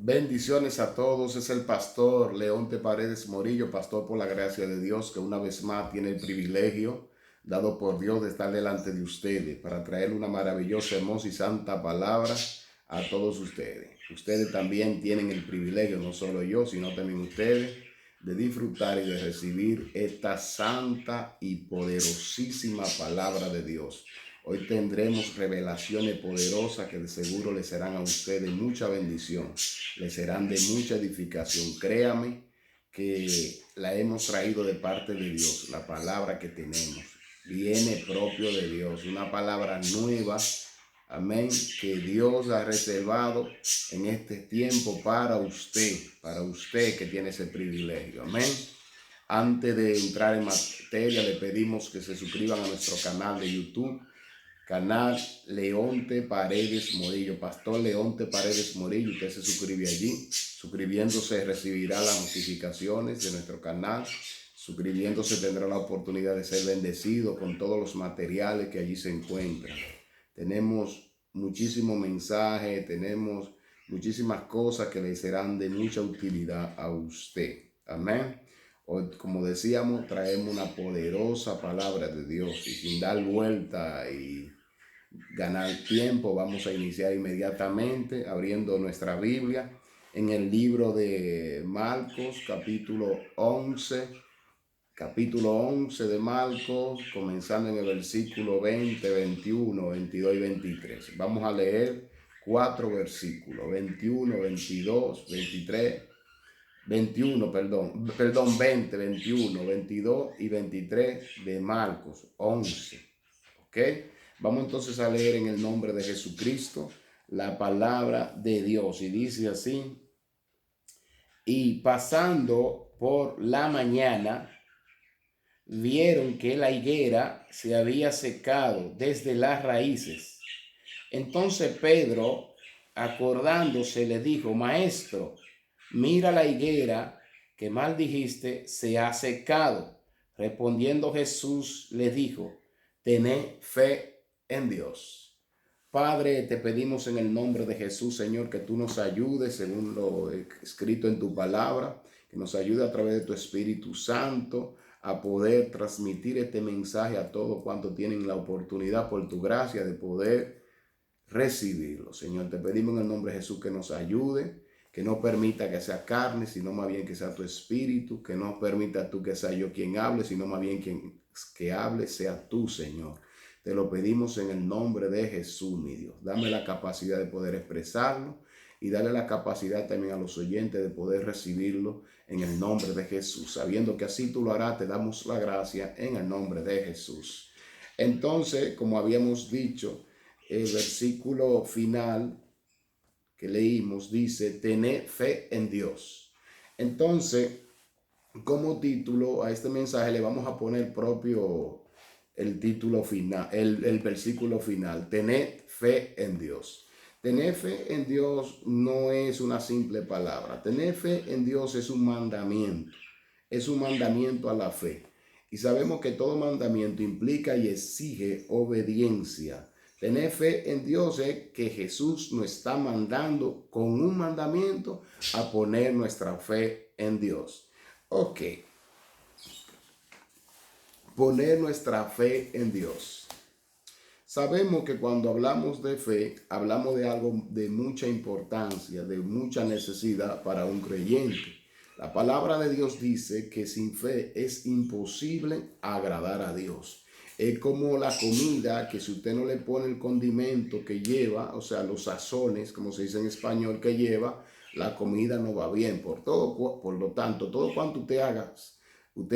Bendiciones a todos, es el pastor Leonte Paredes Morillo, pastor por la gracia de Dios, que una vez más tiene el privilegio dado por Dios de estar delante de ustedes para traer una maravillosa, hermosa y santa palabra a todos ustedes. Ustedes también tienen el privilegio, no solo yo, sino también ustedes, de disfrutar y de recibir esta santa y poderosísima palabra de Dios. Hoy tendremos revelaciones poderosas que de seguro les serán a ustedes mucha bendición, les serán de mucha edificación. Créame que la hemos traído de parte de Dios, la palabra que tenemos. Viene propio de Dios, una palabra nueva, amén, que Dios ha reservado en este tiempo para usted que tiene ese privilegio, amén. Antes de entrar en materia, le pedimos que se suscriban a nuestro canal de YouTube, canal Leonte Paredes Morillo, Pastor Leonte Paredes Morillo. Usted se suscribe allí. Suscribiéndose recibirá las notificaciones de nuestro canal. Suscribiéndose tendrá la oportunidad de ser bendecido con todos los materiales que allí se encuentran. Tenemos muchísimos mensajes, tenemos muchísimas cosas que le serán de mucha utilidad a usted. Amén. Hoy, como decíamos, traemos una poderosa palabra de Dios y sin dar vuelta y ganar tiempo, vamos a iniciar inmediatamente abriendo nuestra Biblia en el libro de Marcos, capítulo 11 de Marcos, comenzando en el versículo 20, 21, 22 y 23. Vamos a leer 4 versículos, 21, 22, 23, 20, 21, 22 y 23 de Marcos 11. ¿Ok? Vamos entonces a leer en el nombre de Jesucristo la palabra de Dios. Y dice así: y pasando por la mañana, vieron que la higuera se había secado desde las raíces. Entonces Pedro, acordándose, le dijo: Maestro, mira la higuera que mal dijiste se ha secado. Respondiendo Jesús le dijo: tened fe en Dios. Padre, te pedimos en el nombre de Jesús, Señor, que tú nos ayudes según lo escrito en tu palabra, que nos ayude a través de tu Espíritu Santo a poder transmitir este mensaje a todos cuantos tienen la oportunidad por tu gracia de poder recibirlo. Señor, te pedimos en el nombre de Jesús que nos ayude, que no permita que sea carne, sino más bien que sea tu Espíritu, que no permita tú que sea yo quien hable, sino más bien quien que hable sea tú, Señor. Te lo pedimos en el nombre de Jesús, mi Dios. Dame la capacidad de poder expresarlo y dale la capacidad también a los oyentes de poder recibirlo en el nombre de Jesús. Sabiendo que así tú lo harás, te damos la gracia en el nombre de Jesús. Entonces, como habíamos dicho, el versículo final que leímos dice: tened fe en Dios. Entonces, como título a este mensaje le vamos a poner propio el título final, el versículo final: tened fe en Dios. Tener fe en Dios no es una simple palabra. Tener fe en Dios es un mandamiento. Es un mandamiento a la fe. Y sabemos que todo mandamiento implica y exige obediencia. Tener fe en Dios es que Jesús nos está mandando con un mandamiento a poner nuestra fe en Dios. Ok. Poner nuestra fe en Dios. Sabemos que cuando hablamos de fe, hablamos de algo de mucha importancia, de mucha necesidad para un creyente. La palabra de Dios dice que sin fe es imposible agradar a Dios. Es como la comida que si usted no le pone el condimento que lleva, o sea, los sazones, como se dice en español, que lleva, la comida no va bien. Por lo tanto, todo cuanto usted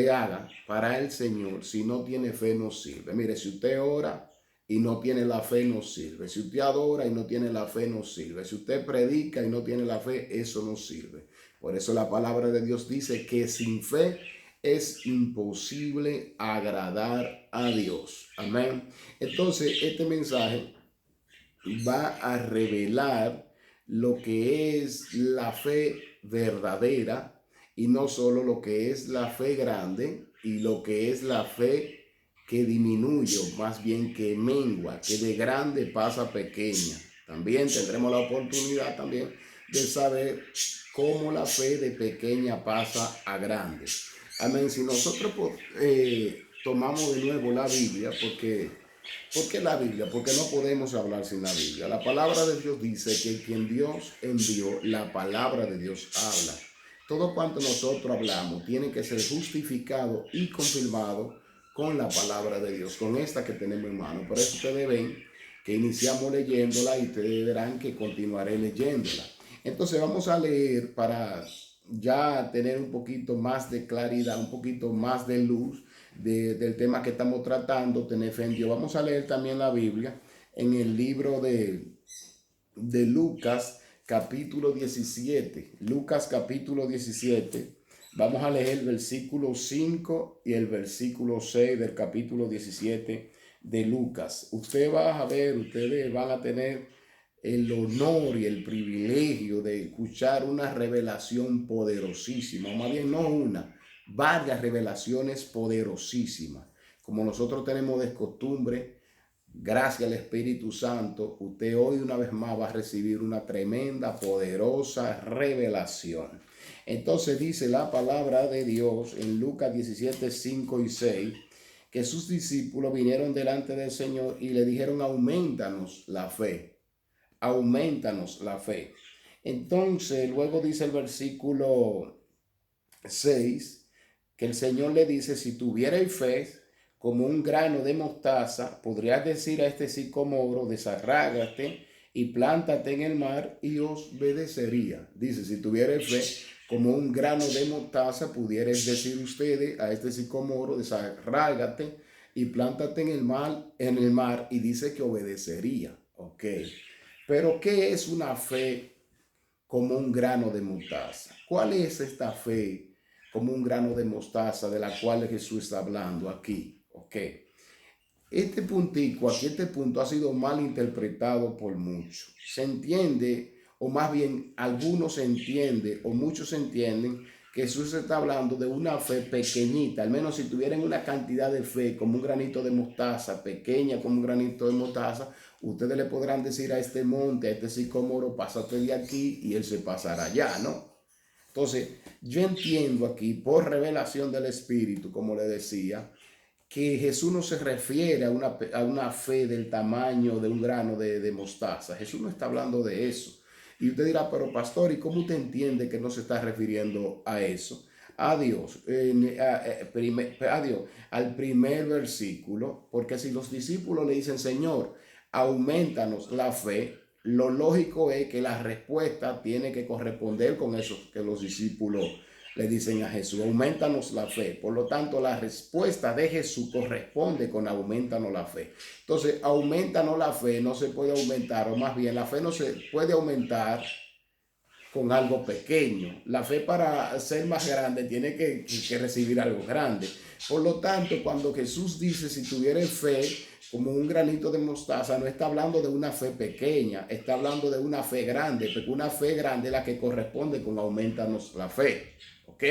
haga para el Señor, si no tiene fe, no sirve. Mire, si usted ora y no tiene la fe, no sirve. Si usted adora y no tiene la fe, no sirve. Si usted predica y no tiene la fe, eso no sirve. Por eso la palabra de Dios dice que sin fe es imposible agradar a Dios. Amén. Entonces, este mensaje va a revelar lo que es la fe verdadera y no solo lo que es la fe grande y lo que es la fe que disminuye, más bien que mengua, que de grande pasa a pequeña. También tendremos la oportunidad también de saber cómo la fe de pequeña pasa a grande. Amén. Si nosotros tomamos de nuevo la Biblia, ¿por qué la Biblia? Porque no podemos hablar sin la Biblia. La palabra de Dios dice que quien Dios envió, la palabra de Dios habla. Todo cuanto nosotros hablamos tiene que ser justificado y confirmado con la palabra de Dios, con esta que tenemos en mano. Por eso ustedes ven que iniciamos leyéndola y ustedes verán que continuaré leyéndola. Entonces vamos a leer para ya tener un poquito más de claridad, un poquito más de luz del tema que estamos tratando, tener fe en Dios. Vamos a leer también la Biblia en el libro de Lucas capítulo 17. Lucas capítulo 17. Vamos a leer el versículo 5 y el versículo 6 del capítulo 17 de Lucas. Ustedes van a tener el honor y el privilegio de escuchar una revelación poderosísima, o más bien no una, varias revelaciones poderosísimas. Como nosotros tenemos de costumbre, gracias al Espíritu Santo, usted hoy una vez más va a recibir una tremenda, poderosa revelación. Entonces dice la palabra de Dios en Lucas 17, 5 y 6, que sus discípulos vinieron delante del Señor y le dijeron: aumentanos la fe, aumentanos la fe. Entonces luego dice el versículo 6, que el Señor le dice: si tuvierais fe como un grano de mostaza, podrías decir a este sicómoro: desarrágate y plántate en el mar, y os obedecería. Dice: si tuvierais fe como un grano de mostaza, pudierais decir ustedes a este sicómoro: desarrágate y plántate en el mar, y dice que obedecería. Ok. Pero ¿qué es una fe como un grano de mostaza? ¿Cuál es esta fe como un grano de mostaza de la cual Jesús está hablando aquí? Ok. Este puntico, aquí este punto ha sido mal interpretado por muchos. Se entiende, o más bien algunos entienden, o muchos entienden, que Jesús está hablando de una fe pequeñita. Al menos si tuvieran una cantidad de fe como un granito de mostaza, pequeña como un granito de mostaza, ustedes le podrán decir a este monte, a este sicómoro: pásate de aquí, y él se pasará allá, ¿no? Entonces, yo entiendo aquí, por revelación del Espíritu, como le decía, que Jesús no se refiere a una fe del tamaño de un grano de mostaza. Jesús no está hablando de eso. Y usted dirá: pero pastor, ¿y cómo usted entiende que no se está refiriendo a eso? A Dios, al primer versículo, porque si los discípulos le dicen: Señor, aumentanos la fe, lo lógico es que la respuesta tiene que corresponder con eso que los discípulos le dicen a Jesús: aumentanos la fe. Por lo tanto, la respuesta de Jesús corresponde con aumentanos la fe. Entonces, aumentanos la fe no se puede aumentar, o más bien la fe no se puede aumentar con algo pequeño. La fe, para ser más grande, tiene que recibir algo grande. Por lo tanto, cuando Jesús dice: si tuvierais fe como un granito de mostaza, no está hablando de una fe pequeña, está hablando de una fe grande, porque una fe grande es la que corresponde con aumentanos la fe. ¿Ok?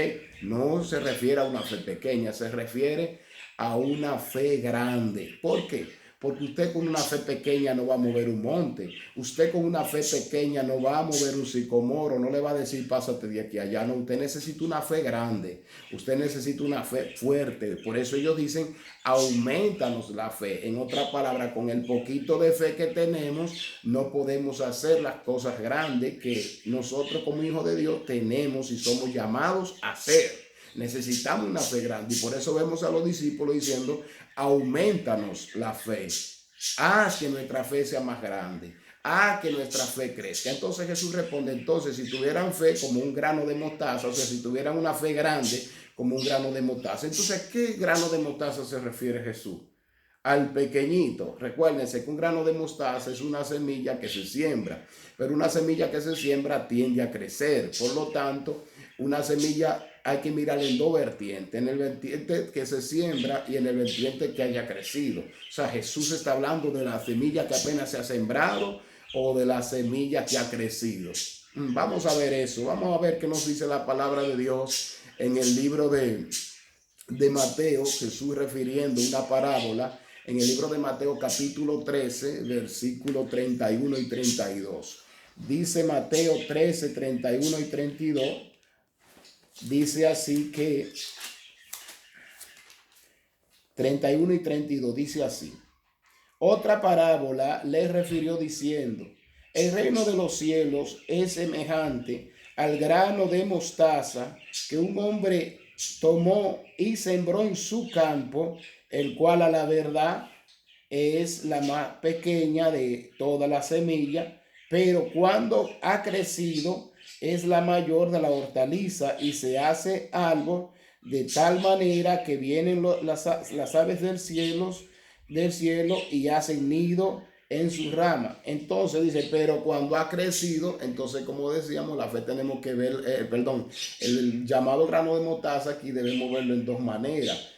No se refiere a una fe pequeña, se refiere a una fe grande. ¿Por qué? Porque usted con una fe pequeña no va a mover un monte. Usted con una fe pequeña no va a mover un sicomoro. No le va a decir: pásate de aquí a allá. No, usted necesita una fe grande. Usted necesita una fe fuerte. Por eso ellos dicen: aumentanos la fe. En otra palabra, con el poquito de fe que tenemos, no podemos hacer las cosas grandes que nosotros como hijos de Dios tenemos y somos llamados a hacer. Necesitamos una fe grande, y por eso vemos a los discípulos diciendo: aumentanos la fe, haz que nuestra fe sea más grande, haz que nuestra fe crezca. Entonces Jesús responde: entonces, si tuvieran fe como un grano de mostaza, o sea, si tuvieran una fe grande como un grano de mostaza. Entonces, ¿qué grano de mostaza se refiere Jesús? Al pequeñito. Recuérdense que un grano de mostaza es una semilla que se siembra, pero una semilla que se siembra tiende a crecer. Por lo tanto, una semilla hay que mirarla en dos vertientes: en el vertiente que se siembra y en el vertiente que haya crecido. O sea, Jesús está hablando de la semilla que apenas se ha sembrado o de la semilla que ha crecido. Vamos a ver eso. Vamos a ver qué nos dice la palabra de Dios en el libro de Mateo. Jesús refiriendo una parábola en el libro de Mateo capítulo 13, versículo 31 y 32. Dice Mateo 13, 31 y 32. Dice así que 31 y 32 dice así. Otra parábola le refirió diciendo, el reino de los cielos es semejante al grano de mostaza que un hombre tomó y sembró en su campo, el cual a la verdad es la más pequeña de todas las semillas, pero cuando ha crecido es la mayor de la hortaliza y se hace árbol de tal manera que vienen las aves del cielo y hacen nido en su rama. Entonces dice, pero cuando ha crecido, entonces como decíamos, la fe tenemos que ver, el llamado grano de mostaza aquí debemos verlo en dos maneras.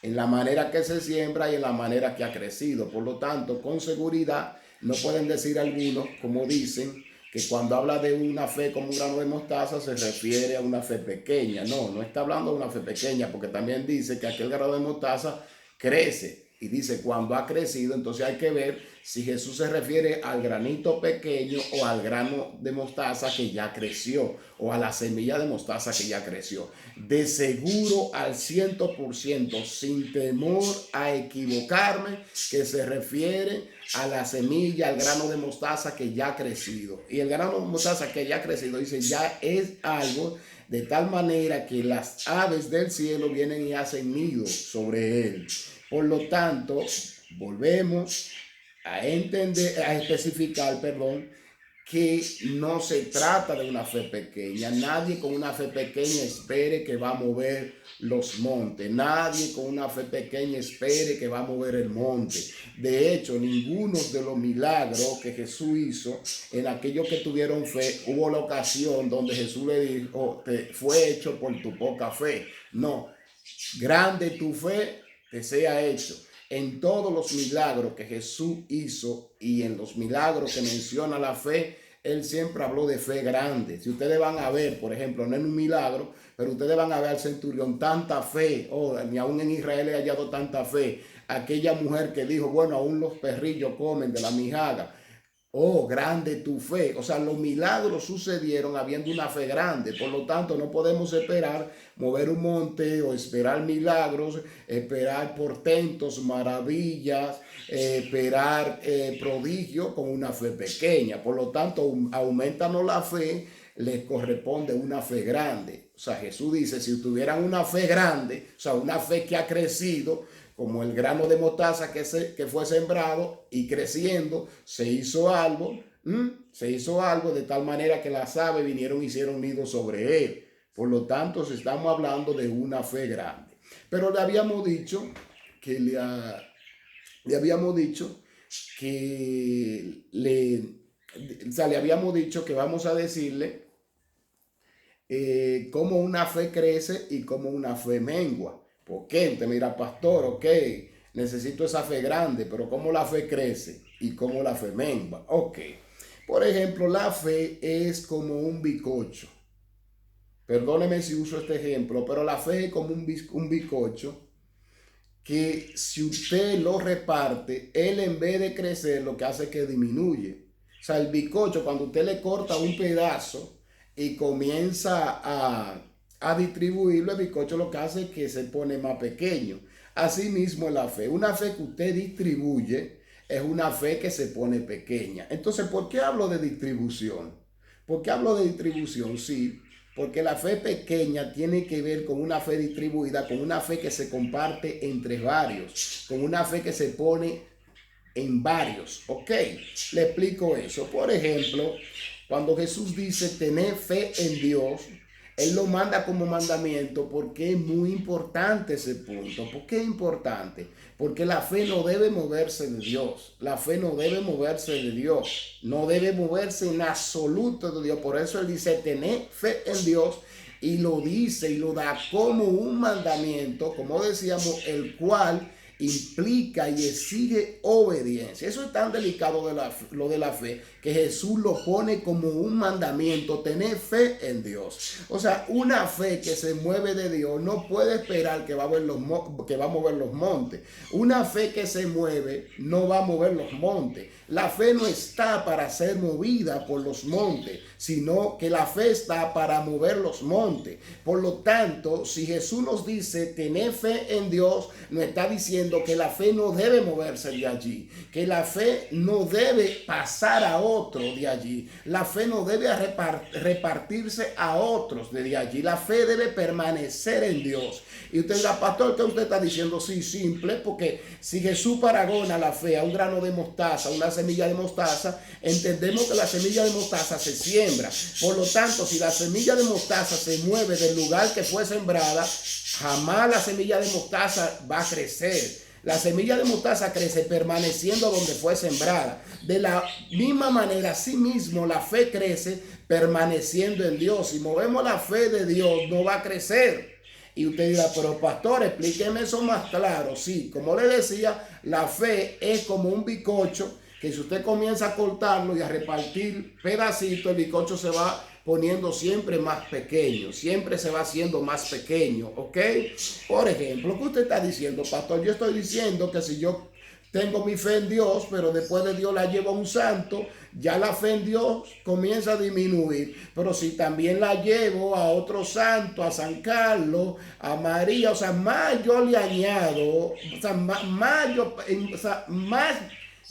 En la manera que se siembra y en la manera que ha crecido. Por lo tanto, con seguridad, no pueden decir algunos, como dicen, que cuando habla de una fe como un grano de mostaza se refiere a una fe pequeña. No, no está hablando de una fe pequeña, porque también dice que aquel grano de mostaza crece. Y dice cuando ha crecido, entonces hay que ver si Jesús se refiere al granito pequeño o al grano de mostaza que ya creció o a la semilla de mostaza que ya creció. De seguro al 100%, sin temor a equivocarme, que se refiere a la semilla, al grano de mostaza que ya ha crecido. Y el grano de mostaza que ya ha crecido, dice, ya es algo de tal manera que las aves del cielo vienen y hacen nido sobre él. Por lo tanto, volvemos a entender, a especificar, que no se trata de una fe pequeña. Nadie con una fe pequeña espere que va a mover los montes. Nadie con una fe pequeña espere que va a mover el monte. De hecho, ninguno de los milagros que Jesús hizo, en aquellos que tuvieron fe, hubo la ocasión donde Jesús le dijo, te fue hecho por tu poca fe. No, grande tu fe te sea hecho. En todos los milagros que Jesús hizo y en los milagros que menciona la fe, él siempre habló de fe grande. Si ustedes van a ver, por ejemplo, no es un milagro, pero ustedes van a ver al centurión tanta fe, ni aún en Israel he hallado tanta fe. Aquella mujer que dijo, bueno, aún los perrillos comen de la migaja. Oh, grande tu fe. O sea, los milagros sucedieron habiendo una fe grande. Por lo tanto, no podemos esperar mover un monte o esperar milagros, esperar portentos, maravillas, esperar prodigios con una fe pequeña. Por lo tanto, aumentanos la fe, les corresponde una fe grande. O sea, Jesús dice, si tuvieran una fe grande, o sea, una fe que ha crecido, como el grano de mostaza que fue sembrado y creciendo, se hizo árbol de tal manera que las aves vinieron y hicieron nido sobre él. Por lo tanto, estamos hablando de una fe grande. Pero le habíamos dicho que le habíamos dicho que vamos a decirle cómo una fe crece y cómo una fe mengua. ¿Por qué? Usted mira, pastor, ok, necesito esa fe grande, pero ¿cómo la fe crece y cómo la fe mengua? Ok, por ejemplo, la fe es como un bizcocho. Perdóneme si uso este ejemplo, pero la fe es como un bizcocho que si usted lo reparte, él en vez de crecer, lo que hace es que disminuye. O sea, el bizcocho, cuando usted le corta un pedazo y comienza a distribuirlo, el bizcocho lo que hace es que se pone más pequeño. Asimismo la fe, una fe que usted distribuye es una fe que se pone pequeña. Entonces, ¿por qué hablo de distribución? ¿Por qué hablo de distribución? Sí, porque la fe pequeña tiene que ver con una fe distribuida, con una fe que se comparte entre varios, con una fe que se pone en varios. ¿Ok? Le explico eso. Por ejemplo, cuando Jesús dice tener fe en Dios, él lo manda como mandamiento porque es muy importante ese punto. ¿Por qué es importante? Porque la fe no debe moverse de Dios. La fe no debe moverse de Dios. No debe moverse en absoluto de Dios. Por eso él dice tener fe en Dios y lo dice y lo da como un mandamiento, como decíamos, el cual implica y exige obediencia. Eso es tan delicado lo de la fe, que Jesús lo pone como un mandamiento, tener fe en Dios. O sea, una fe que se mueve de Dios no puede esperar que va a mover los montes. Una fe que se mueve no va a mover los montes. La fe no está para ser movida por los montes, sino que la fe está para mover los montes. Por lo tanto, si Jesús nos dice tener fe en Dios, nos está diciendo que la fe no debe moverse de allí, que la fe no debe pasar a otro de allí, la fe no debe repartirse a otros de allí, la fe debe permanecer en Dios. Y usted dirá, pastor, ¿qué usted está diciendo? Sí, simple, porque si Jesús paragona la fe a un grano de mostaza, una semilla de mostaza, entendemos que la semilla de mostaza se siembra. Por lo tanto, si la semilla de mostaza se mueve del lugar que fue sembrada, jamás la semilla de mostaza va a crecer. La semilla de mostaza crece permaneciendo donde fue sembrada. De la misma manera, así mismo la fe crece permaneciendo en Dios. Si movemos la fe de Dios, no va a crecer. Y usted dirá, pero pastor, explíqueme eso más claro. Sí, como le decía, la fe es como un bizcocho que si usted comienza a cortarlo y a repartir pedacitos, el bizcocho se va poniendo siempre más pequeño, siempre se va haciendo más pequeño, ¿ok? Por ejemplo, ¿qué usted está diciendo, pastor? Yo estoy diciendo que si yo tengo mi fe en Dios, pero después de Dios la llevo a un santo, ya la fe en Dios comienza a disminuir. Pero si también la llevo a otro santo, a San Carlos, a María, o sea, más yo le añado, o sea, más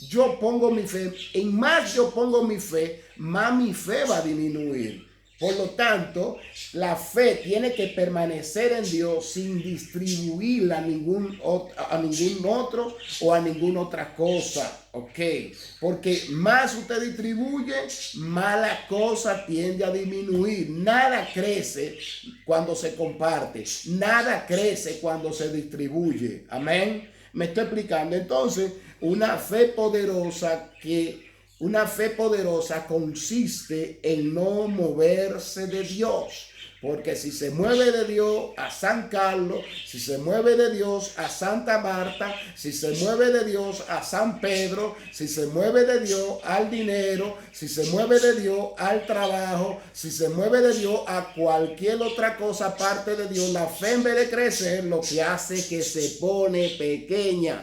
yo pongo mi fe, en más yo pongo mi fe, más mi fe va a disminuir. Por lo tanto, la fe tiene que permanecer en Dios sin distribuirla a ningún otro o a ninguna otra cosa. ¿Ok? Porque más usted distribuye, más la cosa tiende a disminuir. Nada crece cuando se comparte. Nada crece cuando se distribuye. Amén. Me estoy explicando. Entonces, una fe poderosa consiste en no moverse de Dios. Porque si se mueve de Dios a San Carlos, si se mueve de Dios a Santa Marta, si se mueve de Dios a San Pedro, si se mueve de Dios al dinero, si se mueve de Dios al trabajo, si se mueve de Dios a cualquier otra cosa aparte de Dios, la fe en vez de crecer, lo que hace es que se pone pequeña.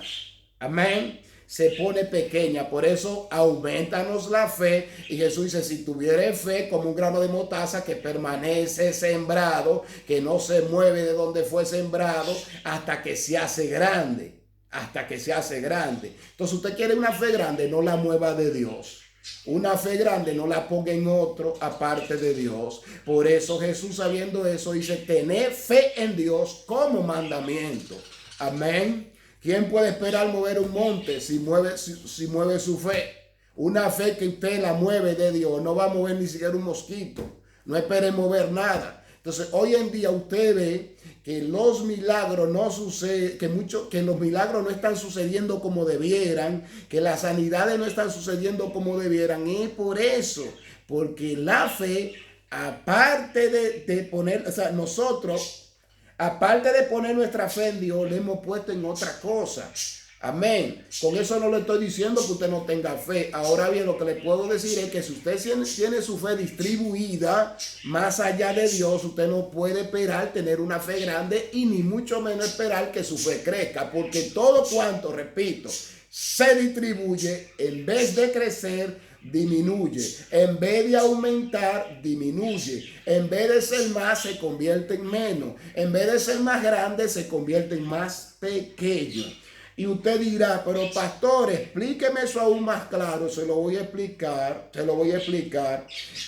Amén. Se pone pequeña, por eso aumentanos la fe. Y Jesús dice, si tuvieres fe como un grano de mostaza que permanece sembrado, que no se mueve de donde fue sembrado hasta que se hace grande, hasta que se hace grande. Entonces usted quiere una fe grande, no la mueva de Dios. Una fe grande no la ponga en otro aparte de Dios. Por eso Jesús, sabiendo eso, dice, tener fe en Dios como mandamiento. Amén. ¿Quién puede esperar mover un monte si mueve su fe? Una fe que usted la mueve de Dios no va a mover ni siquiera un mosquito. No espere mover nada. Entonces, hoy en día usted ve que los milagros no suceden, que los milagros no están sucediendo como debieran, que las sanidades no están sucediendo como debieran. Y es por eso, porque la fe, aparte de poner, o sea, nosotros, aparte de poner nuestra fe en Dios, le hemos puesto en otra cosa. Amén. Con eso no le estoy diciendo que usted no tenga fe. Ahora bien, lo que le puedo decir es que si usted tiene su fe distribuida más allá de Dios, usted no puede esperar tener una fe grande y ni mucho menos esperar que su fe crezca. Porque todo cuanto, repito, se distribuye, en vez de crecer, disminuye. En vez de aumentar, disminuye. En vez de ser más, se convierte en menos. En vez de ser más grande, se convierte en más pequeño. Y usted dirá, pero pastor, explíqueme eso aún más claro. Se lo voy a explicar.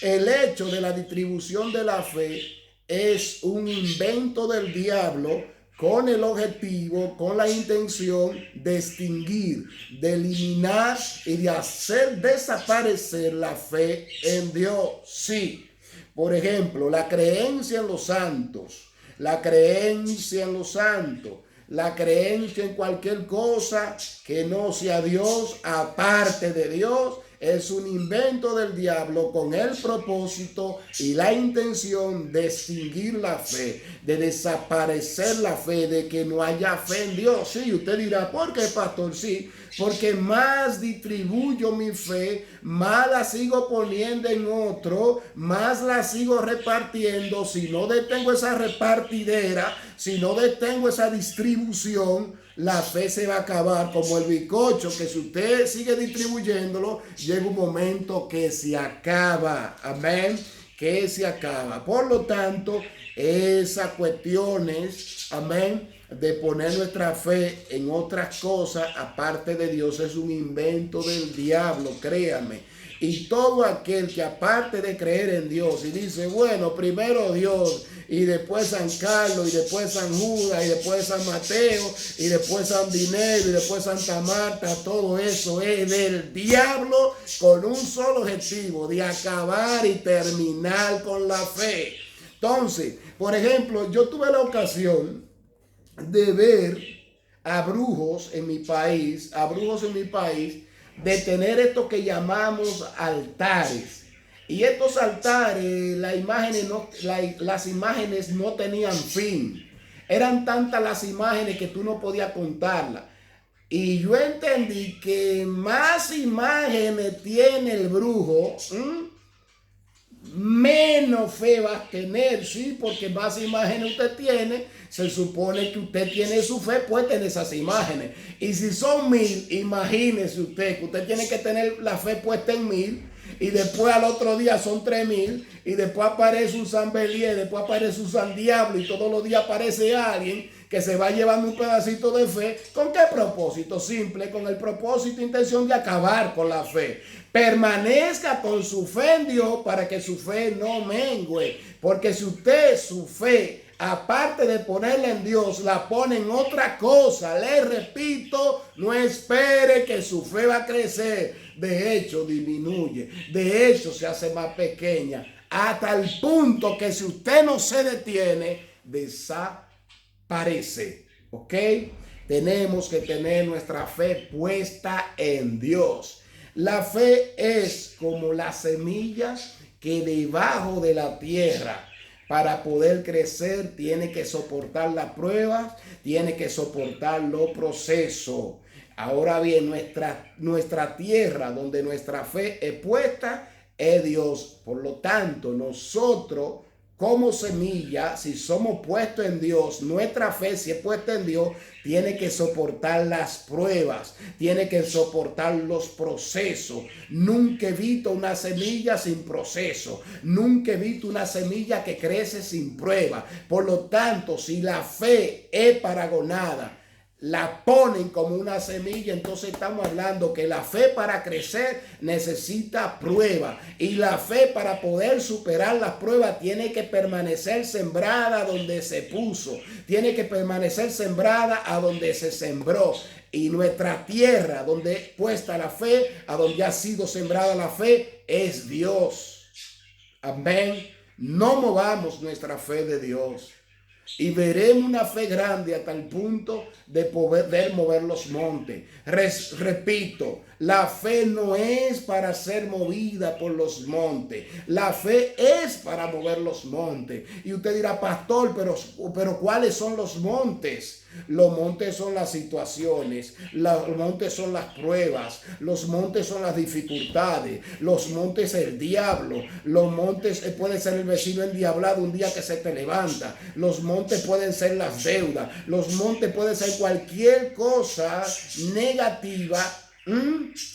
El hecho de la distribución de la fe es un invento del diablo con el objetivo, con la intención de extinguir, de eliminar y de hacer desaparecer la fe en Dios. Sí, por ejemplo, la creencia en los santos, la creencia en cualquier cosa que no sea Dios, aparte de Dios, es un invento del diablo con el propósito y la intención de extinguir la fe, de desaparecer la fe, de que no haya fe en Dios. Sí, usted dirá, ¿por qué, pastor? Sí, porque más distribuyo mi fe, más la sigo poniendo en otro, más la sigo repartiendo. Si no detengo esa repartidera, si no detengo esa distribución, la fe se va a acabar como el bizcocho, que si usted sigue distribuyéndolo, llega un momento que se acaba. Amén. Que se acaba. Por lo tanto, esas cuestiones, amén, de poner nuestra fe en otras cosas aparte de Dios es un invento del diablo, créanme. Y todo aquel que aparte de creer en Dios y dice, bueno, primero Dios y después San Carlos y después San Judas y después San Mateo y después San Dinero y después Santa Marta, todo eso es del diablo con un solo objetivo, de acabar y terminar con la fe. Entonces, por ejemplo, yo tuve la ocasión de ver a brujos en mi país, de tener esto que llamamos altares. Y estos altares, las imágenes no tenían fin. Eran tantas las imágenes que tú no podías contarlas. Y yo entendí que más imágenes tiene el brujo, menos fe va a tener, sí, porque más imágenes usted tiene, se supone que usted tiene su fe puesta en esas imágenes. Y si son 1000, imagínese usted que usted tiene que tener la fe puesta en 1000, y después al otro día son 3000, y después aparece un San Belié, después aparece un San Diablo, y todos los días aparece alguien que se va llevando un pedacito de fe. ¿Con qué propósito? Simple, con el propósito e intención de acabar con la fe. Permanezca con su fe en Dios para que su fe no mengue. Porque si usted su fe, aparte de ponerla en Dios, la pone en otra cosa, le repito, no espere que su fe va a crecer. De hecho, disminuye. De hecho, se hace más pequeña. Hasta el punto que si usted no se detiene, desaparece. ¿Ok? Tenemos que tener nuestra fe puesta en Dios. La fe es como la semilla que debajo de la tierra, para poder crecer, tiene que soportar la prueba, tiene que soportar los procesos. Ahora bien, nuestra tierra donde nuestra fe es puesta es Dios. Por lo tanto, nosotros como semilla, si somos puestos en Dios, nuestra fe, si es puesta en Dios, tiene que soportar las pruebas, tiene que soportar los procesos. Nunca he visto una semilla sin proceso, nunca he visto una semilla que crece sin prueba. Por lo tanto, si la fe es paragonada, la ponen como una semilla, entonces estamos hablando que la fe para crecer necesita prueba, y la fe para poder superar las pruebas tiene que permanecer sembrada donde se puso, tiene que permanecer sembrada a donde se sembró. Y nuestra tierra donde puesta la fe, a donde ha sido sembrada la fe, es Dios. Amén. No movamos nuestra fe de Dios. Y veremos una fe grande hasta el punto de poder mover los montes. Repito, la fe no es para ser movida por los montes. La fe es para mover los montes. Y usted dirá, pastor, pero ¿cuáles son los montes? Los montes son las situaciones, los montes son las pruebas, los montes son las dificultades, los montes es el diablo, los montes puede ser el vecino endiablado un día que se te levanta, los montes pueden ser las deudas, los montes pueden ser cualquier cosa negativa,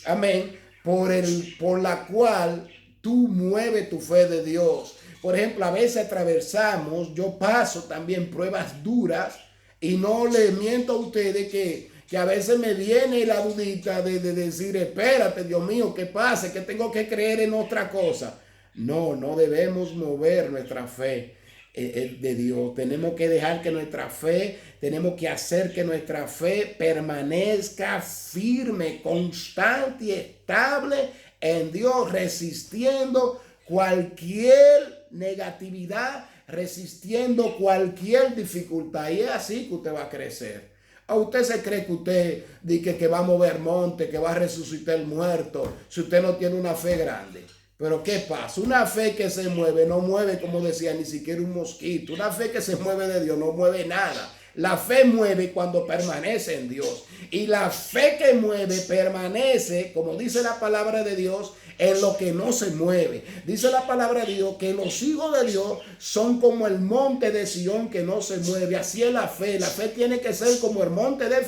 amén, por la cual tú mueves tu fe de Dios. Por ejemplo, a veces atravesamos, yo paso también pruebas duras. Y no le miento a ustedes que a veces me viene la dudita de decir, espérate, Dios mío, ¿qué pasa? Que tengo que creer en otra cosa. No debemos mover nuestra fe de Dios. Tenemos que dejar que nuestra fe, tenemos que hacer que nuestra fe permanezca firme, constante y estable en Dios, resistiendo cualquier negatividad, resistiendo cualquier dificultad. Y es así que usted va a crecer. ¿A usted se cree que usted dice que va a mover monte, que va a resucitar el muerto, si usted no tiene una fe grande? Pero ¿qué pasa? Una fe que se mueve, no mueve, como decía, ni siquiera un mosquito. Una fe que se mueve de Dios no mueve nada. La fe mueve cuando permanece en Dios. Y la fe que mueve permanece, como dice la palabra de Dios, en lo que no se mueve. Dice la palabra de Dios que los hijos de Dios son como el monte de Sión que no se mueve. Así es la fe. La fe tiene que ser como el monte de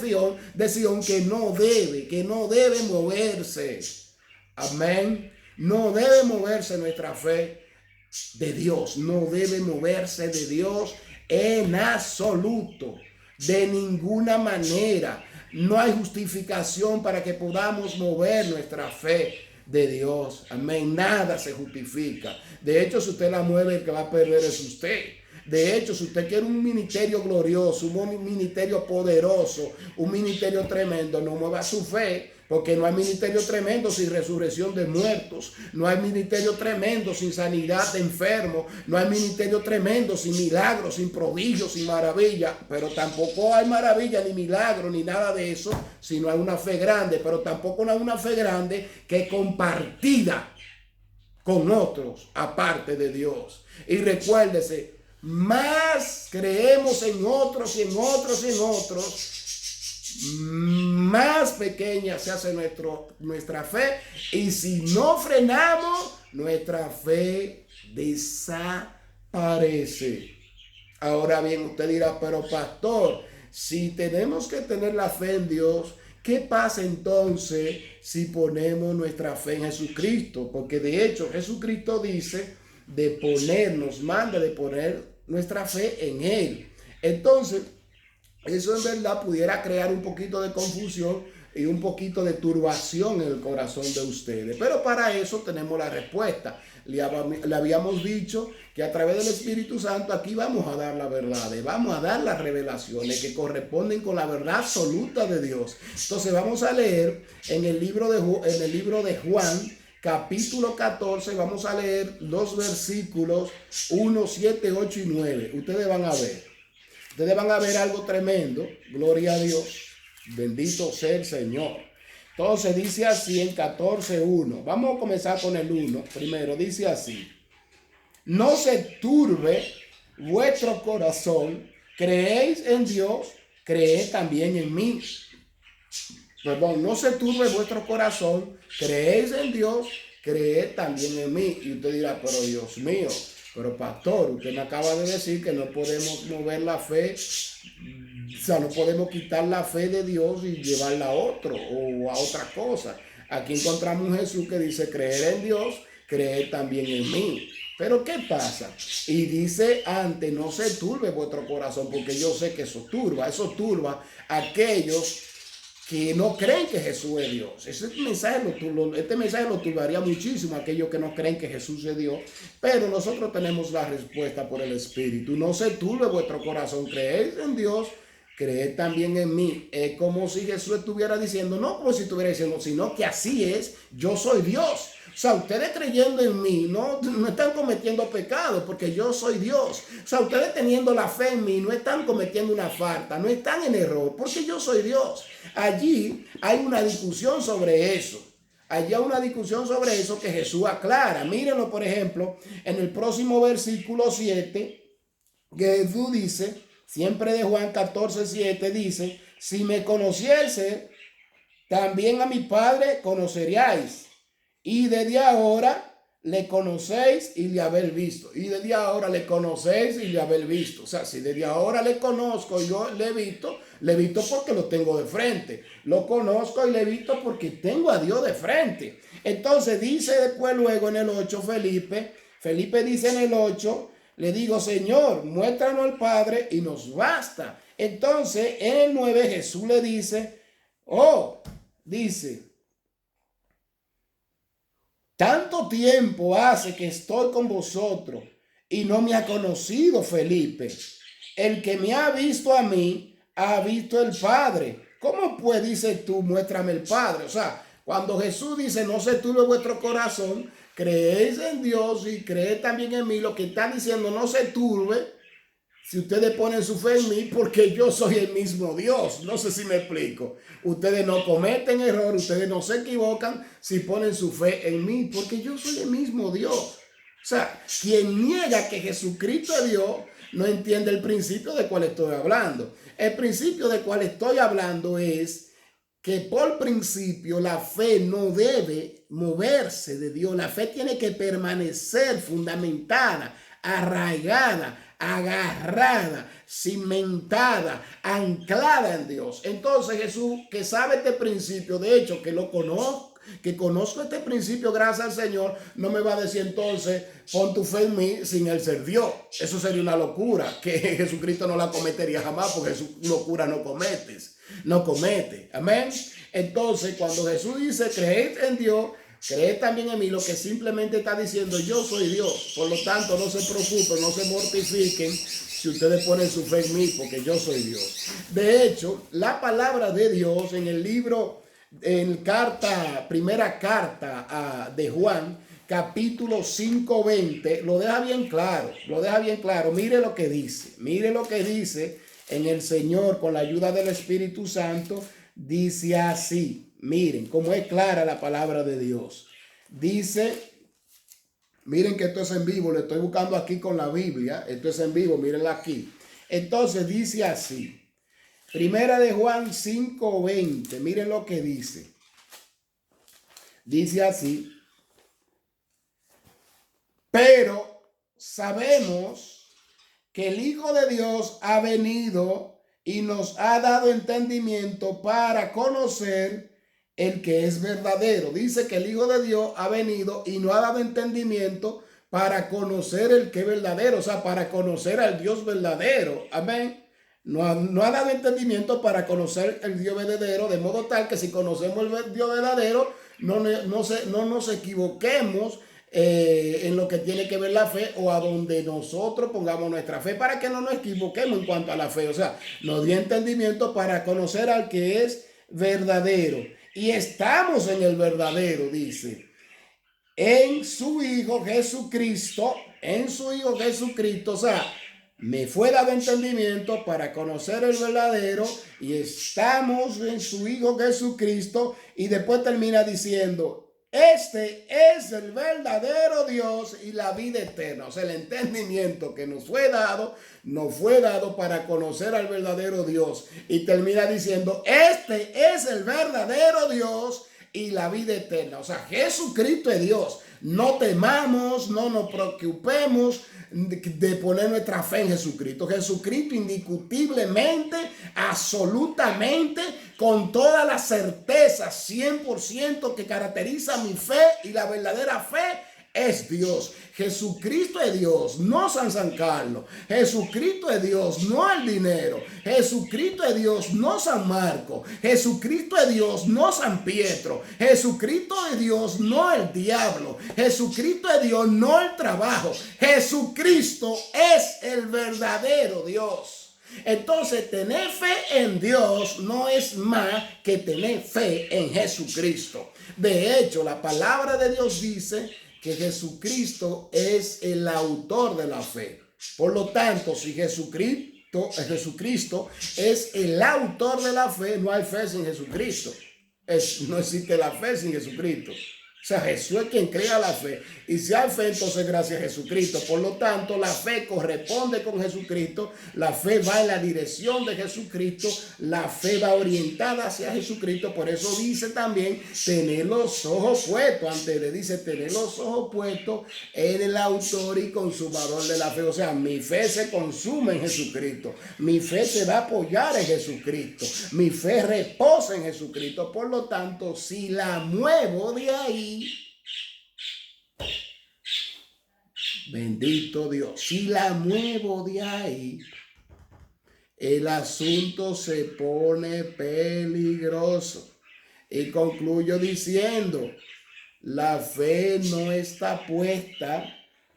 Sión que no debe moverse. Amén. No debe moverse nuestra fe de Dios. No debe moverse de Dios en absoluto. De ninguna manera. No hay justificación para que podamos mover nuestra fe de Dios. Amén. Nada se justifica. De hecho, si usted la mueve, el que va a perder es usted. De hecho, si usted quiere un ministerio glorioso, un ministerio poderoso, un ministerio tremendo, no mueva su fe, porque no hay ministerio tremendo sin resurrección de muertos, no hay ministerio tremendo sin sanidad de enfermos, no hay ministerio tremendo sin milagros, sin prodigios, sin maravilla, pero tampoco hay maravilla ni milagro ni nada de eso si no hay una fe grande, pero tampoco no hay una fe grande que compartida con otros aparte de Dios. Y recuérdese, más creemos en otros y en otros y en otros, más pequeña se hace nuestra fe, y si no frenamos, nuestra fe desaparece. Ahora bien, usted dirá, pero pastor, si tenemos que tener la fe en Dios, ¿qué pasa entonces si ponemos nuestra fe en Jesucristo? Porque de hecho Jesucristo dice manda de poner nuestra fe en Él. Entonces, eso en verdad pudiera crear un poquito de confusión y un poquito de turbación en el corazón de ustedes. Pero para eso tenemos la respuesta. Le habíamos dicho que a través del Espíritu Santo aquí vamos a dar la verdad, vamos a dar las revelaciones que corresponden con la verdad absoluta de Dios. Entonces vamos a leer en el libro de Juan, capítulo 14, vamos a leer los versículos 1, 7, 8 y 9. Ustedes van a ver. Ustedes van a ver algo tremendo. Gloria a Dios. Bendito sea el Señor. Entonces dice así en 14:1. Vamos a comenzar con el 1. Primero dice así. No se turbe vuestro corazón. Creéis en Dios, creed también en mí. Perdón, no se turbe vuestro corazón. Creéis en Dios, creed también en mí. Y usted dirá, pero Dios mío. Pero pastor, usted me acaba de decir que no podemos mover la fe, o sea, no podemos quitar la fe de Dios y llevarla a otro o a otra cosa. Aquí encontramos un Jesús que dice creer en Dios, creer también en mí. Pero ¿qué pasa? Y dice antes, no se turbe vuestro corazón, porque yo sé que eso turba a aquellos que no creen que Jesús es Dios. Este mensaje lo turbaría muchísimo a aquellos que no creen que Jesús es Dios, pero nosotros tenemos la respuesta por el Espíritu. No se turbe vuestro corazón, creéis en Dios, creed también en mí. Es como si Jesús estuviera diciendo, no como si estuviera diciendo, sino que así es, yo soy Dios. O sea, ustedes creyendo en mí no están cometiendo pecado porque yo soy Dios. O sea, ustedes teniendo la fe en mí no están cometiendo una falta, no están en error porque yo soy Dios. Allí hay una discusión sobre eso. Allí hay una discusión sobre eso que Jesús aclara. Mírenlo, por ejemplo, en el próximo versículo 7, que Jesús dice, siempre de Juan 14:7, dice, si me conociese, también a mi Padre conoceríais. Y desde ahora le conocéis y le habéis visto. Y desde ahora le conocéis y le habéis visto. O sea, si desde ahora le conozco y yo le he visto porque lo tengo de frente. Lo conozco y le he visto porque tengo a Dios de frente. Entonces dice después luego en el 8 Felipe dice en el 8, le digo, Señor, muéstranos al Padre y nos basta. Entonces en el 9 Jesús le dice, dice, tanto tiempo hace que estoy con vosotros y no me ha conocido Felipe. El que me ha visto a mí, ha visto el Padre. ¿Cómo pues dices tú, muéstrame el Padre? O sea, cuando Jesús dice, no se turbe vuestro corazón, creéis en Dios y creed también en mí, lo que está diciendo, no se turbe. si ustedes ponen su fe en mí, porque yo soy el mismo Dios. No sé si me explico. Ustedes no cometen error, ustedes no se equivocan si ponen su fe en mí, porque yo soy el mismo Dios. O sea, quien niega que Jesucristo es Dios, no entiende el principio de cual estoy hablando. El principio de cual estoy hablando es que por principio la fe no debe moverse de Dios. La fe tiene que permanecer fundamentada, arraigada, agarrada, cimentada, anclada en Dios. Entonces Jesús, que sabe este principio, de hecho que lo conozco, que conozco este principio gracias al Señor, no me va a decir entonces pon tu fe en mí sin él ser Dios. Eso sería una locura que Jesucristo no la cometería jamás, porque su locura no comete. Amén. Entonces cuando Jesús dice creed en Dios, creed también en mí, lo que simplemente está diciendo yo soy Dios. Por lo tanto no se preocupen, no se mortifiquen si ustedes ponen su fe en mí, porque yo soy Dios. De hecho, la palabra de Dios en el libro, en primera carta de Juan, capítulo 5:20, lo deja bien claro, mire lo que dice en el Señor con la ayuda del Espíritu Santo, dice así, miren cómo es clara la palabra de Dios, dice, miren que esto es en vivo, le estoy buscando aquí con la Biblia, esto es en vivo, mírenla aquí, entonces dice así, Primera de Juan 5:20, miren lo que dice. Dice así, pero sabemos que el Hijo de Dios ha venido y nos ha dado entendimiento para conocer el que es verdadero. Dice que el Hijo de Dios ha venido y nos ha dado entendimiento para conocer el que es verdadero, o sea, para conocer al Dios verdadero. Amén. No ha dado entendimiento para conocer el Dios verdadero, de modo tal que si conocemos el Dios verdadero, no nos equivoquemos en lo que tiene que ver la fe o a donde nosotros pongamos nuestra fe, para que no nos equivoquemos en cuanto a la fe. O sea, nos dio entendimiento para conocer al que es verdadero. Y estamos en el verdadero, dice, en su Hijo Jesucristo, o sea, me fue dado entendimiento para conocer el verdadero y estamos en su Hijo Jesucristo, y después termina diciendo, este es el verdadero Dios y la vida eterna. O sea, el entendimiento que nos fue dado para conocer al verdadero Dios, y termina diciendo, este es el verdadero Dios y la vida eterna. O sea, Jesucristo es Dios. No temamos, no nos preocupemos de poner nuestra fe en Jesucristo. Jesucristo indiscutiblemente, absolutamente, con toda la certeza 100% que caracteriza mi fe y la verdadera fe, es Dios. Jesucristo es Dios, no San Carlos. Jesucristo es Dios, no el dinero. Jesucristo es Dios, no San Marcos. Jesucristo es Dios, no San Pietro. Jesucristo es Dios, no el diablo. Jesucristo es Dios, no el trabajo. Jesucristo es el verdadero Dios. Entonces, tener fe en Dios no es más que tener fe en Jesucristo. De hecho, la palabra de Dios dice que Jesucristo es el autor de la fe. Por lo tanto, si Jesucristo es el autor de la fe, no hay fe sin Jesucristo. No existe la fe sin Jesucristo. O sea, Jesús es quien crea la fe. Y si hay fe, entonces gracias a Jesucristo. Por lo tanto, la fe corresponde con Jesucristo. La fe va en la dirección de Jesucristo. La fe va orientada hacia Jesucristo. Por eso dice también tener los ojos puestos. Antes le dice tener los ojos puestos en el autor y consumador de la fe. O sea, mi fe se consume en Jesucristo. Mi fe se va a apoyar en Jesucristo. Mi fe reposa en Jesucristo. Por lo tanto, si la muevo de ahí, bendito Dios, si la muevo de ahí, el asunto se pone peligroso. Y concluyo diciendo, la fe no está puesta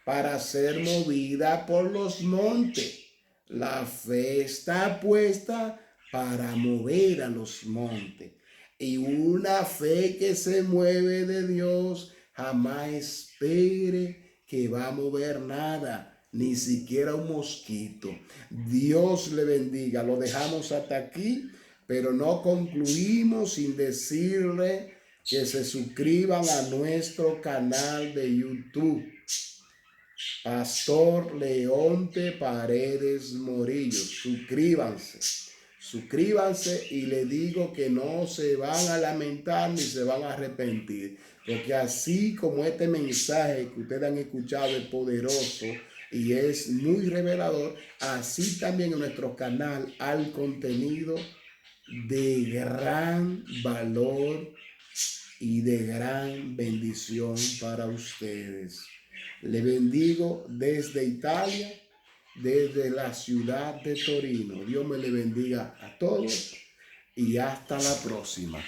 para ser movida por los montes. La fe está puesta para mover a los montes. Y una fe que se mueve de Dios jamás espere que va a mover nada. ni siquiera un mosquito. Dios le bendiga. Lo dejamos hasta aquí, pero no concluimos sin decirle que se suscriban a nuestro canal de YouTube. Pastor Leonte Paredes Morillo. Suscríbanse y le digo que no se van a lamentar ni se van a arrepentir. Porque así como este mensaje que ustedes han escuchado es poderoso y es muy revelador, así también en nuestro canal hay contenido de gran valor y de gran bendición para ustedes. Le bendigo desde Italia, desde la ciudad de Torino. Dios me le bendiga a todos y hasta la próxima.